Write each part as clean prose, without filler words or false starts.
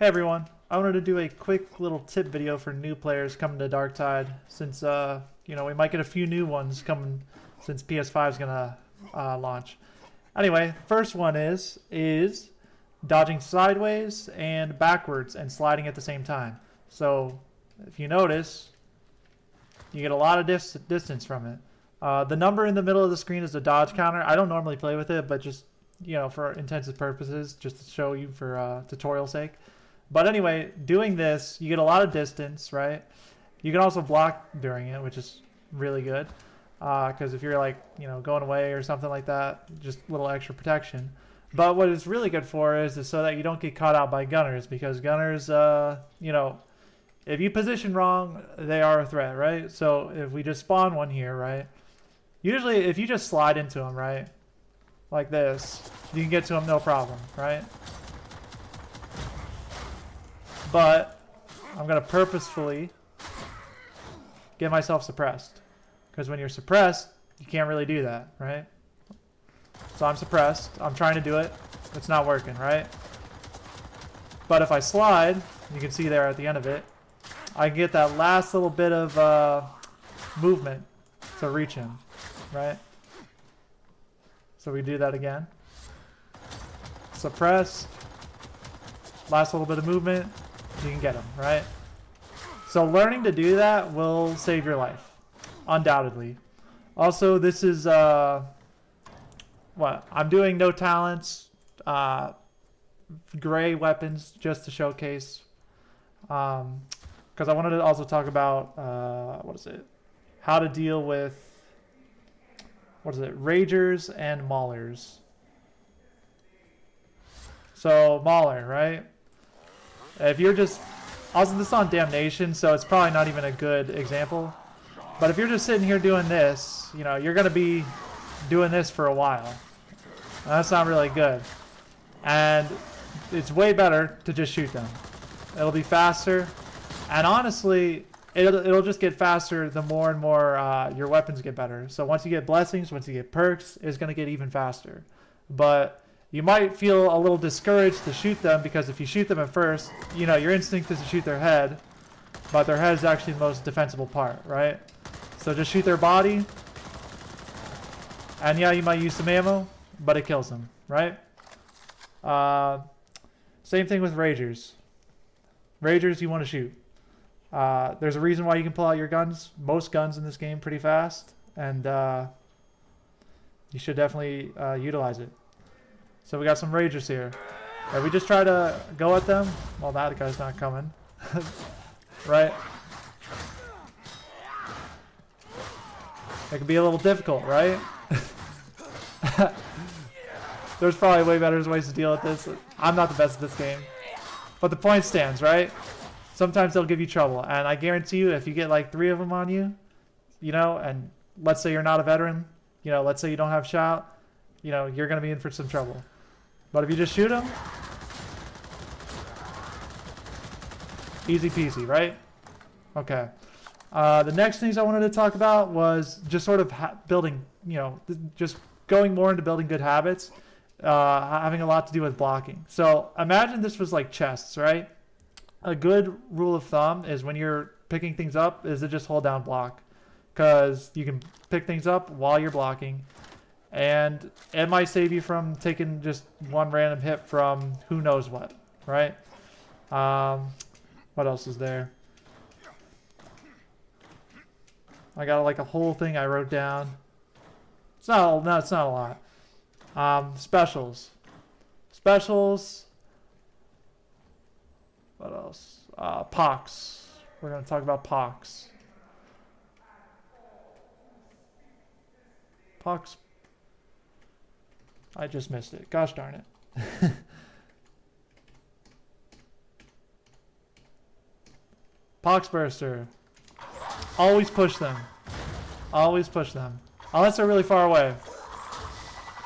Hey everyone, I wanted to do a quick little tip video for new players coming to Darktide since we might get a few new ones coming since PS5 is gonna launch. Anyway, first one is dodging sideways and backwards and sliding at the same time. So if you notice, you get a lot of distance from it. The number in the middle of the screen is the dodge counter. I don't normally play with it, but just for intensive purposes, just to show you for tutorial sake. But anyway, doing this, you get a lot of distance, right? You can also block during it, which is really good. Because if you're going away or something like that, just a little extra protection. But what it's really good for is so that you don't get caught out by gunners, because gunners, if you position wrong, they are a threat, right? So if we just spawn one here, right? Usually if you just slide into them, right? Like this, you can get to them no problem, right? But I'm going to purposefully get myself suppressed. Because when you're suppressed, you can't really do that, right? So I'm suppressed. I'm trying to do it. It's not working, right? But if I slide, you can see there at the end of it, I can get that last little bit of movement to reach him, right? So we do that again. Suppressed. Last little bit of movement. You can get them, right? So learning to do that will save your life, undoubtedly. Also, this is what I'm doing. No talents, gray weapons, just to showcase. Because I wanted to also talk about how to deal with ragers and maulers. So mauler, right? If you're just, also this is on Damnation, so it's probably not even a good example. But if you're just sitting here doing this, you're going to be doing this for a while. And that's not really good. And it's way better to just shoot them. It'll be faster. And honestly, it'll just get faster the more and more your weapons get better. So once you get blessings, once you get perks, it's going to get even faster. But you might feel a little discouraged to shoot them, because if you shoot them at first, your instinct is to shoot their head, but their head is actually the most defensible part, right? So just shoot their body, and yeah, you might use some ammo, but it kills them, right? Same thing with ragers. Ragers you want to shoot. There's a reason why you can pull out your guns, most guns in this game, pretty fast, and you should definitely utilize it. So we got some ragers here. If we just try to go at them, well, that guy's not coming. Right? It can be a little difficult, right? There's probably way better ways to deal with this. I'm not the best at this game. But the point stands, right? Sometimes they'll give you trouble. And I guarantee you, if you get like 3 of them on you, and let's say you're not a veteran, let's say you don't have shout, you're going to be in for some trouble. But if you just shoot them, easy peasy, right? Okay. The next things I wanted to talk about was just sort of building, just going more into building good habits, having a lot to do with blocking. So imagine this was like chests, right? A good rule of thumb is when you're picking things up is to just hold down block, because you can pick things up while you're blocking. And it might save you from taking just one random hit from who knows what, right? What else is there? I got like a whole thing I wrote down. It's not a lot. Specials. Specials. What else? Pox. We're going to talk about Pox. Pox. I just missed it. Gosh darn it. Poxburster. Always push them. Always push them. Unless they're really far away.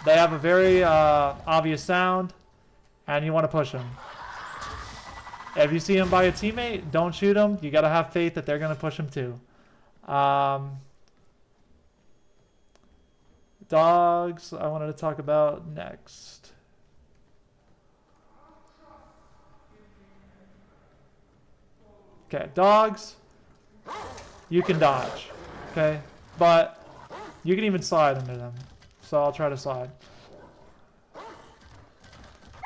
They have a very obvious sound, and you want to push them. If you see them by a teammate, don't shoot them. You got to have faith that they're going to push them too. Dogs, I wanted to talk about next. Okay, dogs, you can dodge, okay? But you can even slide into them. So I'll try to slide.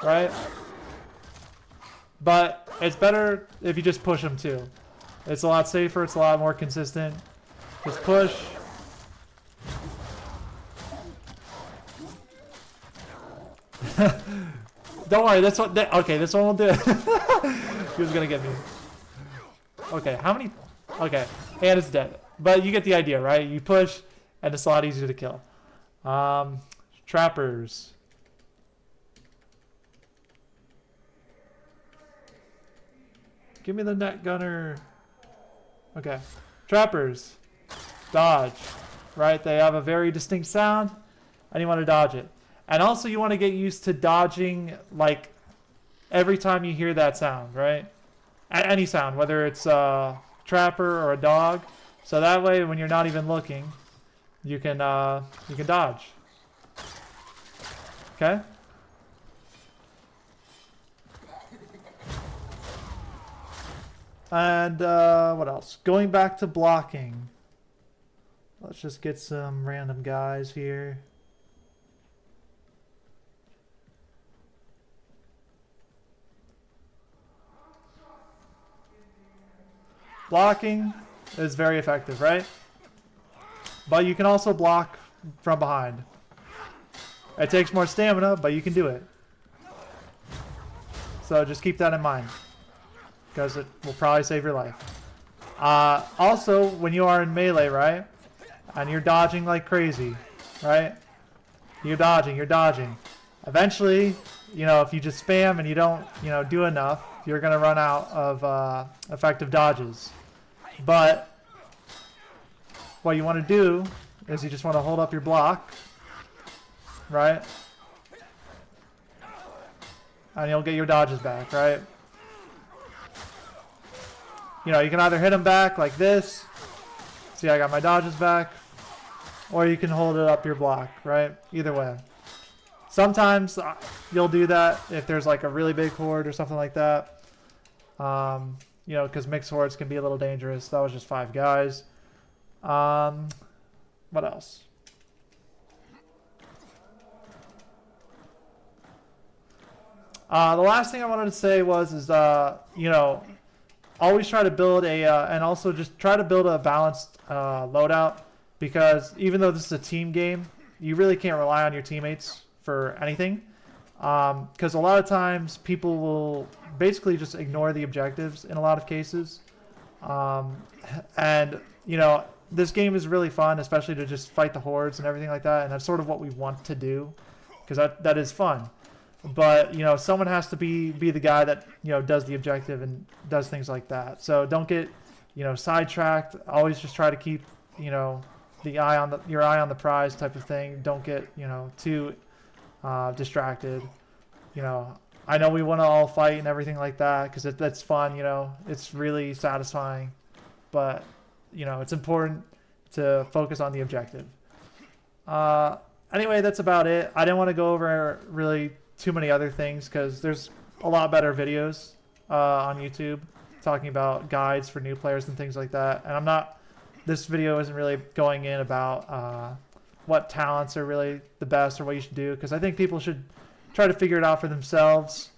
Right? But it's better if you just push them too. It's a lot safer, it's a lot more consistent. Just push. Don't worry, this one, okay, this one will do it. He was gonna get me. Okay, how many? Okay, and it's dead. But you get the idea, right? You push, and it's a lot easier to kill. Trappers. Give me the net gunner. Okay, trappers. Dodge, right? They have a very distinct sound, and you want to dodge it. And also you want to get used to dodging, like, every time you hear that sound, right? Any sound, whether it's a trapper or a dog. So that way, when you're not even looking, you can dodge. Okay? And what else? Going back to blocking. Let's just get some random guys here. Blocking is very effective, right? But you can also block from behind. It takes more stamina, but you can do it. So just keep that in mind, because it will probably save your life. Also, when you are in melee, right? And you're dodging like crazy, right? You're dodging. Eventually, you know, if you just spam and you don't, you know, do enough, you're going to run out of effective dodges. But what you want to do is you just want to hold up your block, right? And you'll get your dodges back, right? You know, you can either hit them back like this. See, I got my dodges back. Or you can hold it up your block, right? Either way. Sometimes you'll do that if there's like a really big horde or something like that. You know, because mixed hordes can be a little dangerous. That was just 5 guys. What else? The last thing I wanted to say was, you know, always try to build a, and also just try to build a balanced loadout, because even though this is a team game, you really can't rely on your teammates for anything. Because a lot of times people will basically just ignore the objectives in a lot of cases. And, you know, this game is really fun, especially to just fight the hordes and everything like that. And that's sort of what we want to do, because that is fun. But, you know, someone has to be the guy that, you know, does the objective and does things like that. So don't get, you know, sidetracked. Always just try to keep, you know, your eye on the prize type of thing. Don't get, you know, too distracted. You know, I know we want to all fight and everything like that, because that's fun, you know. It's really satisfying. But, you know, it's important to focus on the objective. Anyway, that's about it. I didn't want to go over really too many other things, because there's a lot better videos on YouTube talking about guides for new players and things like that. And this video isn't really going in about what talents are really the best or what you should do, because I think people should try to figure it out for themselves,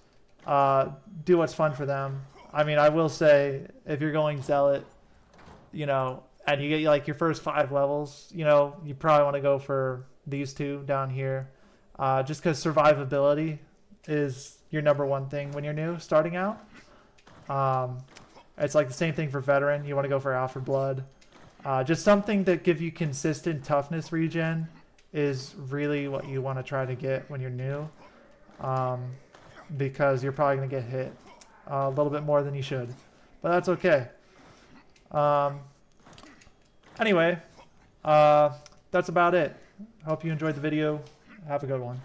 do what's fun for them. I mean, I will say, if you're going Zealot, you know, and you get like your first 5 levels, you know, you probably want to go for these 2 down here, just because survivability is your #1 thing when you're new, starting out. It's like the same thing for Veteran. You want to go for Alfred Blood. Just something that gives you consistent toughness regen is really what you want to try to get when you're new, because you're probably going to get hit a little bit more than you should, but that's okay. Anyway, that's about it. Hope you enjoyed the video. Have a good one.